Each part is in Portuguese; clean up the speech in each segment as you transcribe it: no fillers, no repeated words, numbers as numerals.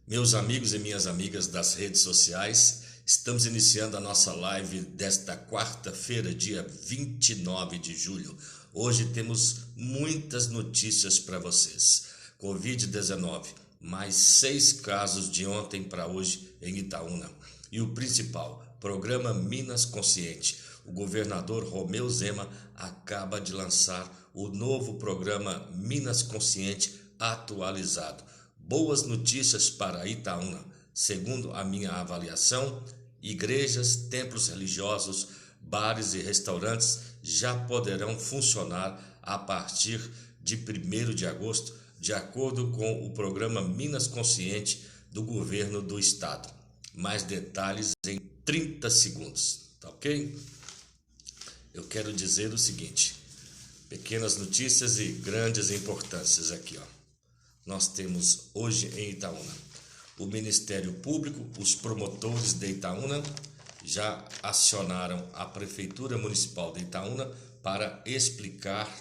Meus amigos e minhas amigas das redes sociais, estamos iniciando a nossa live desta quarta-feira, dia 29 de julho. Hoje temos muitas notícias para vocês. Covid-19, mais 6 casos de ontem para hoje em Itaúna. E o principal, programa Minas Consciente. O governador Romeu Zema acaba de lançar o novo programa Minas Consciente atualizado. Boas notícias para Itaúna. Segundo a minha avaliação, igrejas, templos religiosos, bares e restaurantes já poderão funcionar a partir de 1º de agosto, de acordo com o programa Minas Consciente do governo do estado. Mais detalhes em 30 segundos, tá ok? Eu quero dizer o seguinte, pequenas notícias e grandes importâncias aqui, ó. Nós temos hoje em Itaúna o Ministério Público, os promotores de Itaúna já acionaram a Prefeitura Municipal de Itaúna para explicar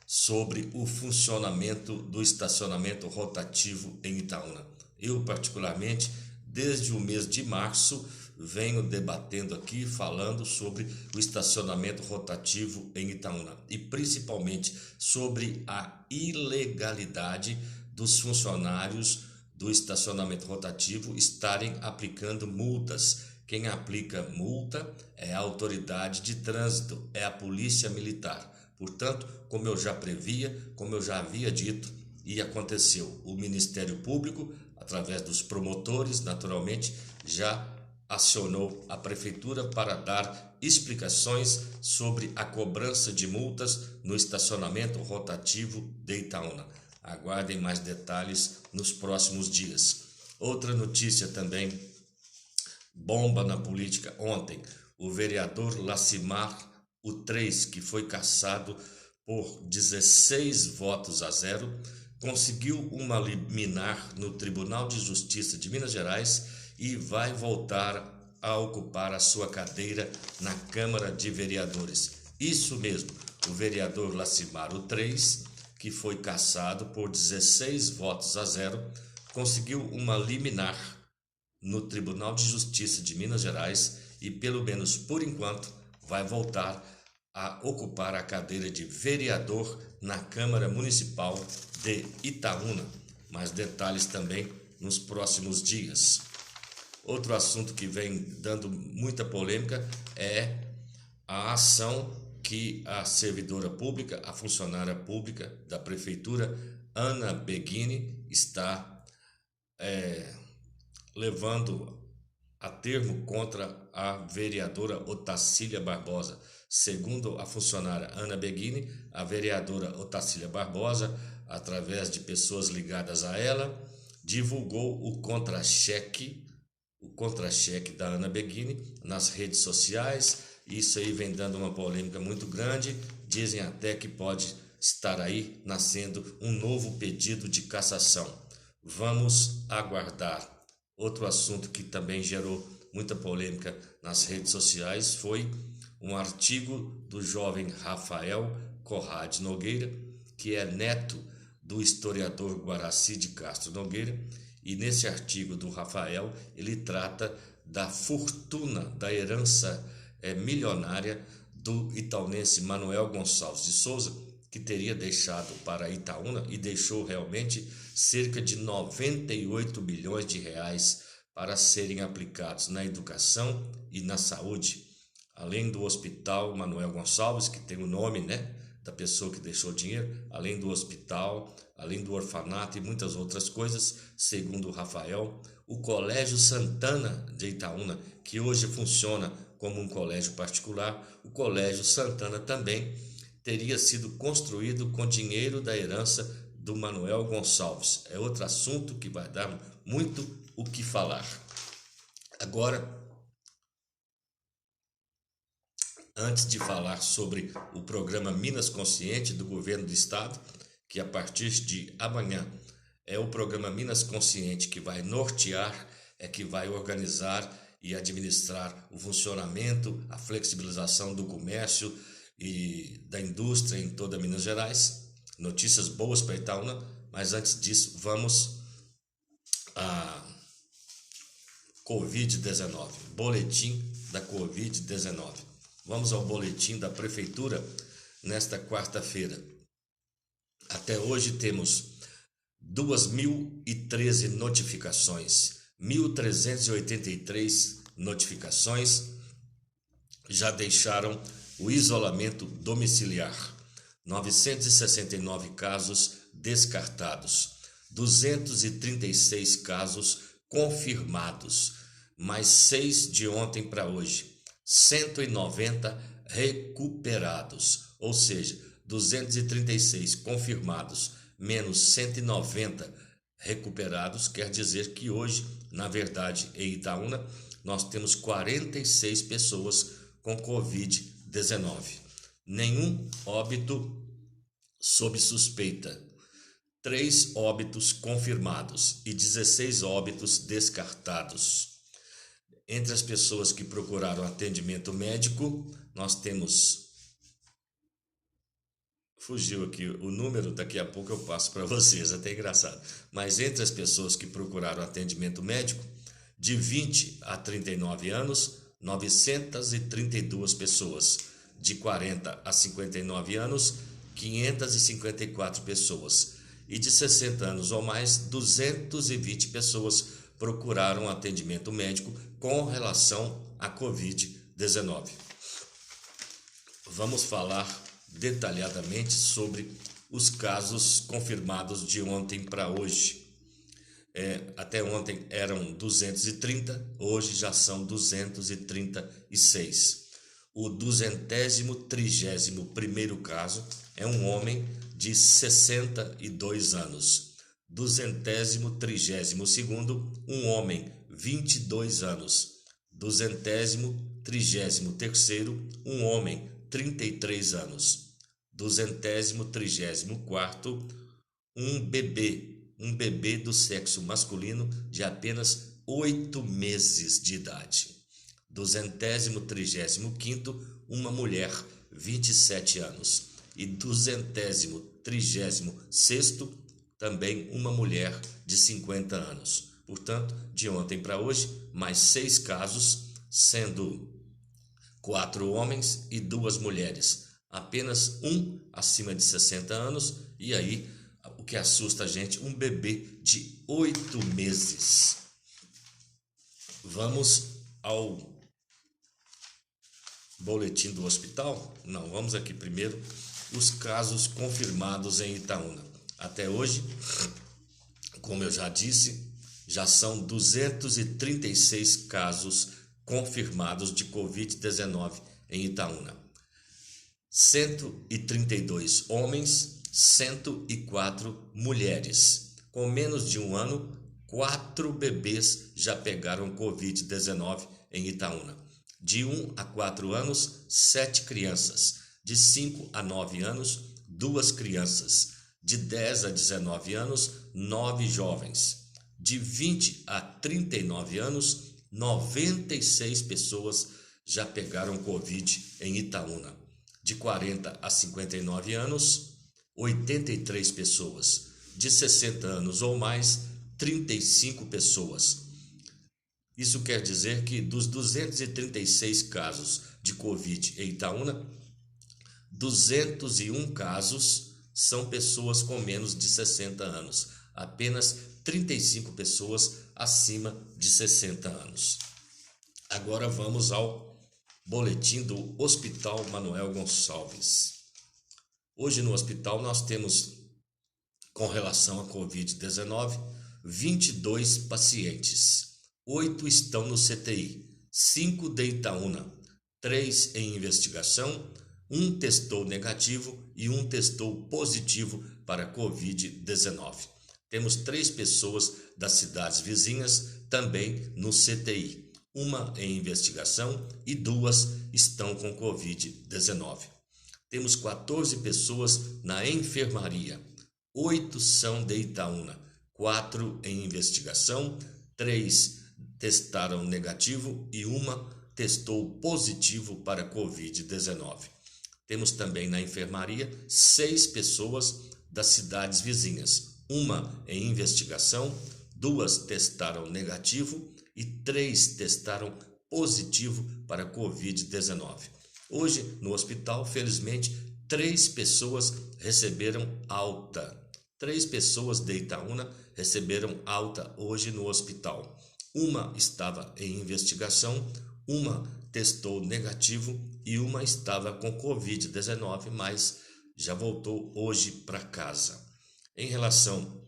sobre o funcionamento do estacionamento rotativo em Itaúna. Eu, particularmente, desde o mês de março, venho debatendo aqui, falando sobre o estacionamento rotativo em Itaúna e principalmente sobre a ilegalidade dos funcionários do estacionamento rotativo estarem aplicando multas. Quem aplica multa é a autoridade de trânsito, é a polícia militar. Portanto, como eu já previa, como eu já havia dito, e aconteceu, o Ministério Público, através dos promotores, naturalmente, já acionou a prefeitura para dar explicações sobre a cobrança de multas no estacionamento rotativo de Itaúna. Aguardem mais detalhes nos próximos dias. Outra notícia também, bomba na política ontem. O vereador Lacimar, o 3, que foi cassado por 16 votos a 0, conseguiu uma liminar no Tribunal de Justiça de Minas Gerais e vai voltar a ocupar a sua cadeira na Câmara de Vereadores. Isso mesmo, o vereador Lacimar, o 3, que foi cassado por 16 votos a 0, conseguiu uma liminar no Tribunal de Justiça de Minas Gerais e, pelo menos por enquanto, vai voltar a ocupar a cadeira de vereador na Câmara Municipal de Itaúna. Mais detalhes também nos próximos dias. Outro assunto que vem dando muita polêmica é a ação que a servidora pública, a funcionária pública da prefeitura, Ana Beguini, está levando a termo contra a vereadora Otacília Barbosa. Segundo a funcionária Ana Beguini, a vereadora Otacília Barbosa, através de pessoas ligadas a ela, divulgou o contra-cheque da Ana Beguini nas redes sociais. Isso aí vem dando uma polêmica muito grande. Dizem até que pode estar aí nascendo um novo pedido de cassação. Vamos aguardar. Outro assunto que também gerou muita polêmica nas redes sociais foi um artigo do jovem Rafael Corrade Nogueira, que é neto do historiador Guaraci de Castro Nogueira, e nesse artigo do Rafael ele trata da fortuna, da herança milionária do itaunense Manuel Gonçalves de Souza, que teria deixado para Itaúna e deixou realmente cerca de 98 bilhões de reais para serem aplicados na educação e na saúde. Além do hospital Manuel Gonçalves, que tem o nome, da pessoa que deixou dinheiro, além do hospital, além do orfanato e muitas outras coisas, segundo o Rafael, o Colégio Santana de Itaúna, que hoje funciona como um colégio particular, o Colégio Santana também teria sido construído com dinheiro da herança do Manuel Gonçalves. É outro assunto que vai dar muito o que falar. Agora, antes de falar sobre o programa Minas Consciente do governo do estado, que a partir de amanhã é o programa Minas Consciente que vai nortear, que vai organizar e administrar o funcionamento, a flexibilização do comércio e da indústria em toda Minas Gerais. Notícias boas para Itaúna, mas antes disso vamos Covid-19. Boletim da Covid-19. Vamos ao boletim da Prefeitura nesta quarta-feira. Até hoje temos 2.013 notificações, 1.383 notificações já deixaram o isolamento domiciliar, 969 casos descartados, 236 casos confirmados, mais 6 de ontem para hoje, 190 recuperados, ou seja, 236 confirmados menos 190 recuperados, quer dizer que hoje, na verdade, em Itaúna, nós temos 46 pessoas com Covid-19. Nenhum óbito sob suspeita. 3 óbitos confirmados e 16 óbitos descartados. Entre as pessoas que procuraram atendimento médico, nós temos... Fugiu aqui o número, daqui a pouco eu passo para vocês, até engraçado. Mas entre as pessoas que procuraram atendimento médico, de 20 a 39 anos, 932 pessoas. De 40 a 59 anos, 554 pessoas. E de 60 anos ou mais, 220 pessoas procuraram atendimento médico com relação à Covid-19. Vamos falar detalhadamente sobre os casos confirmados de ontem para hoje. Até ontem eram 230, hoje já são 236. O 231º caso é um homem de 62 anos. 232º, um homem, 22 anos. 233º, um homem, 33 anos. 234º, um bebê do sexo masculino de apenas 8 meses de idade. 235º, uma mulher, 27 anos. E 236º, também uma mulher de 50 anos. Portanto, de ontem para hoje, mais 6 casos, sendo 4 homens e 2 mulheres. Apenas um acima de 60 anos e aí, o que assusta a gente, um bebê de 8 meses. Vamos ao boletim do hospital? Não, vamos aqui primeiro os casos confirmados em Itaúna. Até hoje, como eu já disse, já são 236 casos confirmados de Covid-19 em Itaúna. 132 homens, 104 mulheres. Com menos de um ano, 4 bebês já pegaram Covid-19 em Itaúna. De 1 a 4 anos, 7 crianças. De 5 a 9 anos, 2 crianças. De 10 a 19 anos, 9 jovens. De 20 a 39 anos, 96 pessoas já pegaram Covid em Itaúna. De 40 a 59 anos, 83 pessoas. De 60 anos ou mais, 35 pessoas. Isso quer dizer que dos 236 casos de Covid em Itaúna, 201 casos são pessoas com menos de 60 anos. Apenas 35 pessoas acima de 60 anos. Agora vamos ao boletim do Hospital Manuel Gonçalves. Hoje no hospital nós temos, com relação à Covid-19, 22 pacientes. 8 estão no CTI, 5 de Itaúna, 3 em investigação, 1 testou negativo e 1 testou positivo para Covid-19. Temos 3 pessoas das cidades vizinhas também no CTI. 1 em investigação e 2 estão com Covid-19. Temos 14 pessoas na enfermaria. 8 são de Itaúna, 4 em investigação, 3 testaram negativo e 1 testou positivo para Covid-19. Temos também na enfermaria 6 pessoas das cidades vizinhas. 1 em investigação, 2 testaram negativo e 3 testaram positivo para Covid-19. Hoje, no hospital, felizmente, 3 pessoas receberam alta. 3 pessoas de Itaúna receberam alta hoje no hospital. Uma estava em investigação, uma testou negativo e uma estava com Covid-19, mas já voltou hoje para casa. Em relação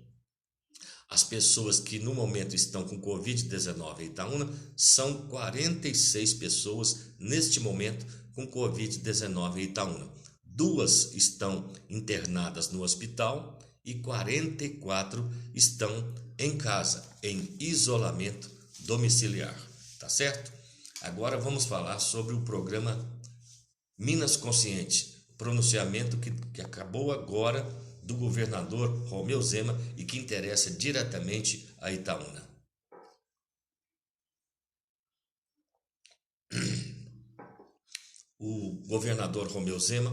às pessoas que no momento estão com Covid-19 em Itaúna, são 46 pessoas neste momento com Covid-19 em Itaúna. 2 estão internadas no hospital e 44 estão em casa, em isolamento domiciliar, tá certo? Agora vamos falar sobre o programa Minas Consciente, pronunciamento que acabou agora do governador Romeu Zema e que interessa diretamente a Itaúna. O governador Romeu Zema,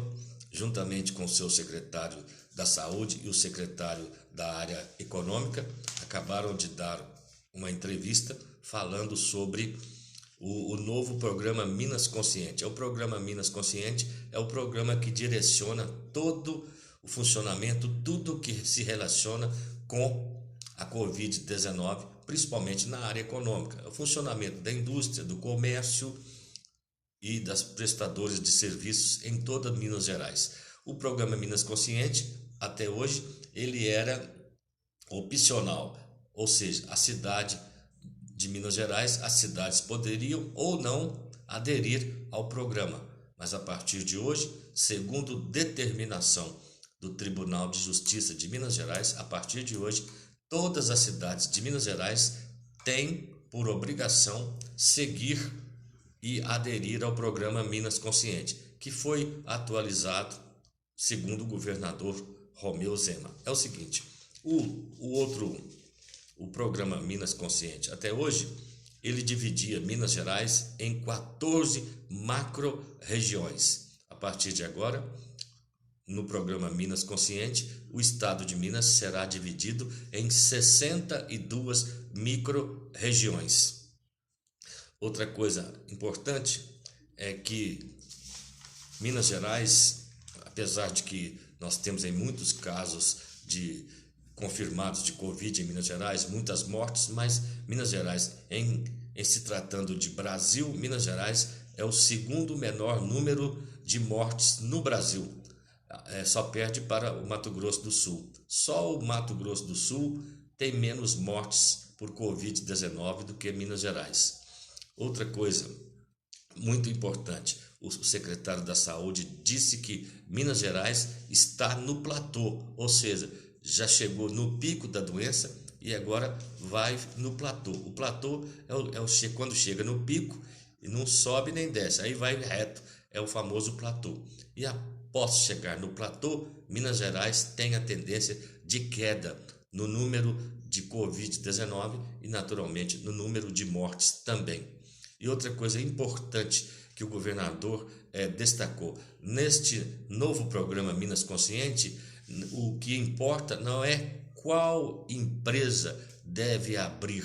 juntamente com o seu secretário da Saúde e o secretário da área econômica, acabaram de dar uma entrevista falando sobre o novo programa Minas Consciente. O programa Minas Consciente é o programa que direciona todo o funcionamento, tudo que se relaciona com a Covid-19, principalmente na área econômica. O funcionamento da indústria, do comércio e das prestadores de serviços em toda Minas Gerais. O programa Minas Consciente, até hoje, ele era opcional, ou seja, a cidade de Minas Gerais, as cidades poderiam ou não aderir ao programa, mas a partir de hoje, segundo determinação do Tribunal de Justiça de Minas Gerais, a partir de hoje, todas as cidades de Minas Gerais têm por obrigação seguir e aderir ao programa Minas Consciente, que foi atualizado segundo o governador Romeu Zema. É o seguinte, o programa Minas Consciente, até hoje, ele dividia Minas Gerais em 14 macro-regiões. A partir de agora, no programa Minas Consciente, o estado de Minas será dividido em 62 micro-regiões. Outra coisa importante é que Minas Gerais, apesar de que nós temos em muitos casos confirmados de Covid em Minas Gerais, muitas mortes, mas Minas Gerais, em se tratando de Brasil, Minas Gerais é o segundo menor número de mortes no Brasil. Só perde para o Mato Grosso do Sul. Só o Mato Grosso do Sul tem menos mortes por Covid-19 do que Minas Gerais. Outra coisa muito importante, o secretário da Saúde disse que Minas Gerais está no platô, ou seja, já chegou no pico da doença e agora vai no platô. O platô é quando chega no pico e não sobe nem desce, aí vai reto, é o famoso platô. E após chegar no platô, Minas Gerais tem a tendência de queda no número de Covid-19 e naturalmente no número de mortes também. E outra coisa importante que o governador destacou, neste novo programa Minas Consciente, o que importa não é qual empresa deve abrir,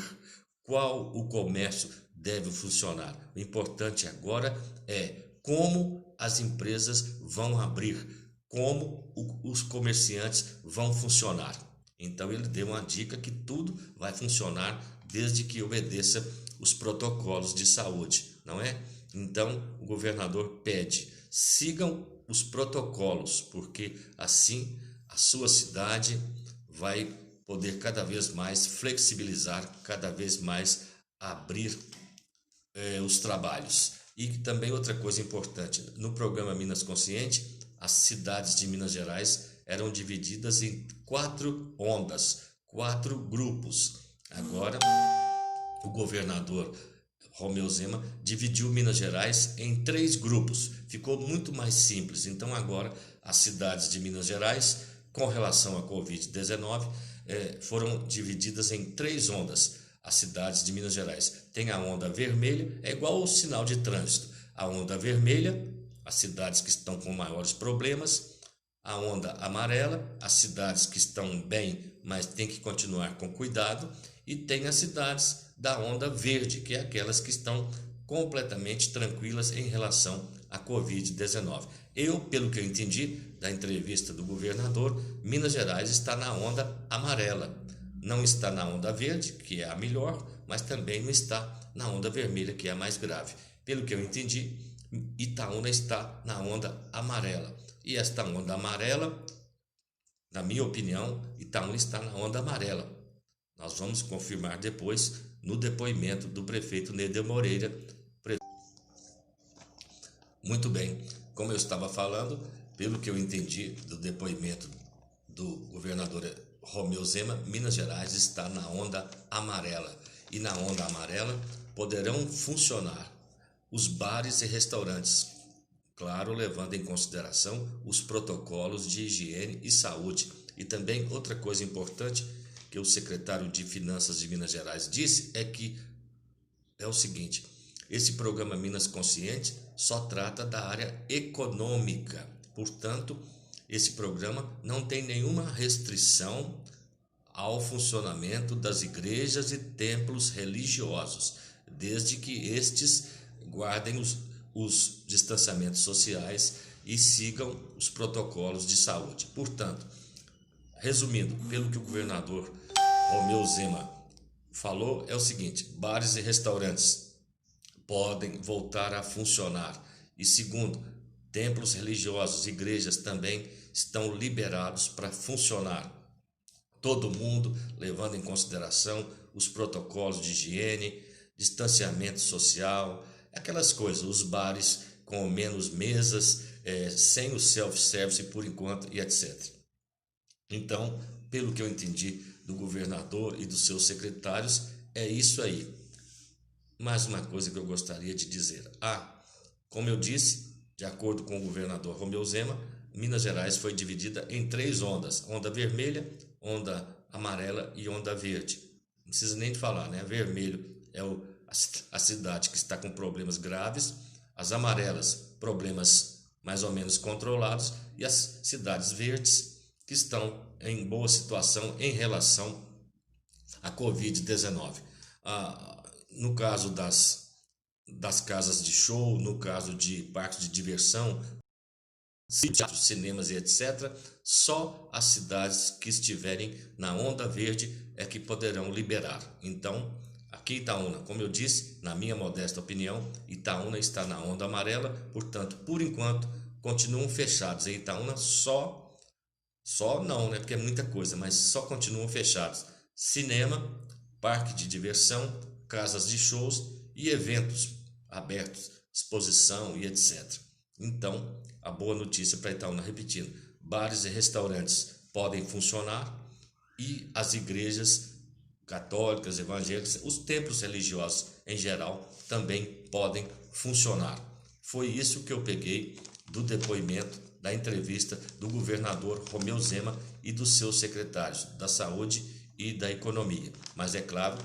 qual o comércio deve funcionar. O importante agora é como as empresas vão abrir, como os comerciantes vão funcionar. Então ele deu uma dica que tudo vai funcionar desde que obedeça os protocolos de saúde, não é? Então o governador pede, sigam os protocolos, porque assim a sua cidade vai poder cada vez mais flexibilizar, cada vez mais abrir os trabalhos. E também outra coisa importante, no programa Minas Consciente, as cidades de Minas Gerais eram divididas em 4 ondas, 4 grupos. Agora, o governador Romeu Zema dividiu Minas Gerais em 3 grupos. Ficou muito mais simples. Então, agora, as cidades de Minas Gerais, com relação à Covid-19, foram divididas em 3 ondas. As cidades de Minas Gerais tem a onda vermelha, é igual ao sinal de trânsito. A onda vermelha, as cidades que estão com maiores problemas. A onda amarela, as cidades que estão bem, mas tem que continuar com cuidado. e tem as cidades da onda verde, que é aquelas que estão completamente tranquilas em relação à Covid-19. Pelo que eu entendi da entrevista do governador, Minas Gerais está na onda amarela. Não está na onda verde, que é a melhor, mas também não está na onda vermelha, que é a mais grave. Pelo que eu entendi, Itaúna está na onda amarela. E esta onda amarela, na minha opinião, Itaúna está na onda amarela. Nós vamos confirmar depois no depoimento do prefeito Neider Moreira. Muito bem, como eu estava falando, pelo que eu entendi do depoimento do governador Romeu Zema, Minas Gerais está na onda amarela. E na onda amarela poderão funcionar os bares e restaurantes, claro, levando em consideração os protocolos de higiene e saúde. E também outra coisa importante que o secretário de Finanças de Minas Gerais disse é o seguinte: esse programa Minas Consciente só trata da área econômica, portanto, esse programa não tem nenhuma restrição ao funcionamento das igrejas e templos religiosos, desde que estes guardem os distanciamentos sociais e sigam os protocolos de saúde. Portanto, resumindo, pelo que o governador Romeu Zema falou, é o seguinte: bares e restaurantes podem voltar a funcionar. E segundo, templos religiosos, igrejas também estão liberados para funcionar. Todo mundo levando em consideração os protocolos de higiene, distanciamento social, aquelas coisas, os bares com menos mesas, sem o self-service por enquanto e etc. Então, pelo que eu entendi do governador e dos seus secretários, é isso aí. Mais uma coisa que eu gostaria de dizer. Como eu disse, de acordo com o governador Romeu Zema, Minas Gerais foi dividida em 3 ondas: onda vermelha, onda amarela e onda verde. Não precisa nem de falar, né? Vermelho é a cidade que está com problemas graves, as amarelas, problemas mais ou menos controlados, e as cidades verdes, que estão em boa situação em relação à Covid-19. No caso das casas de show, no caso de parques de diversão, teatros, cinemas e etc., só as cidades que estiverem na onda verde é que poderão liberar. Então, aqui Itaúna, como eu disse, na minha modesta opinião, Itaúna está na onda amarela, portanto, por enquanto, continuam fechados. Em Itaúna só não, né? Porque é muita coisa, mas só continuam fechados cinema, parque de diversão, casas de shows e eventos abertos, exposição e etc. Então, a boa notícia para Itaúna, repetindo: bares e restaurantes podem funcionar e as igrejas católicas, evangélicas, os templos religiosos em geral também podem funcionar. Foi isso que eu peguei do depoimento, da entrevista do governador Romeu Zema e dos seus secretários da Saúde e da Economia. Mas é claro,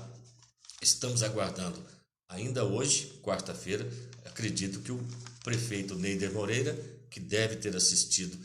estamos aguardando ainda hoje, quarta-feira, acredito que o prefeito Neider Moreira, que deve ter assistido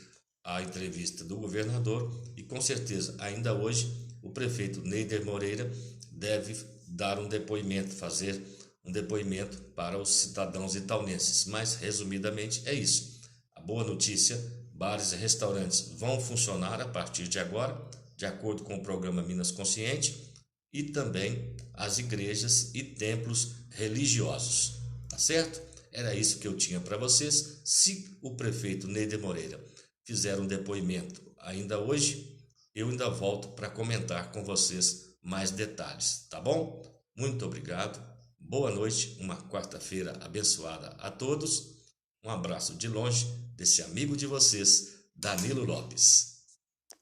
à entrevista do governador, e com certeza ainda hoje o prefeito Neider Moreira deve dar um depoimento, fazer um depoimento para os cidadãos itaunenses. Mas, resumidamente, é isso. A boa notícia: bares e restaurantes vão funcionar a partir de agora, de acordo com o programa Minas Consciente, e também as igrejas e templos religiosos. Tá certo? Era isso que eu tinha para vocês. Se o prefeito Neider Moreira fizer um depoimento ainda hoje, eu ainda volto para comentar com vocês mais detalhes, tá bom? Muito obrigado, boa noite, uma quarta-feira abençoada a todos. Um abraço de longe desse amigo de vocês, Danilo Lopes.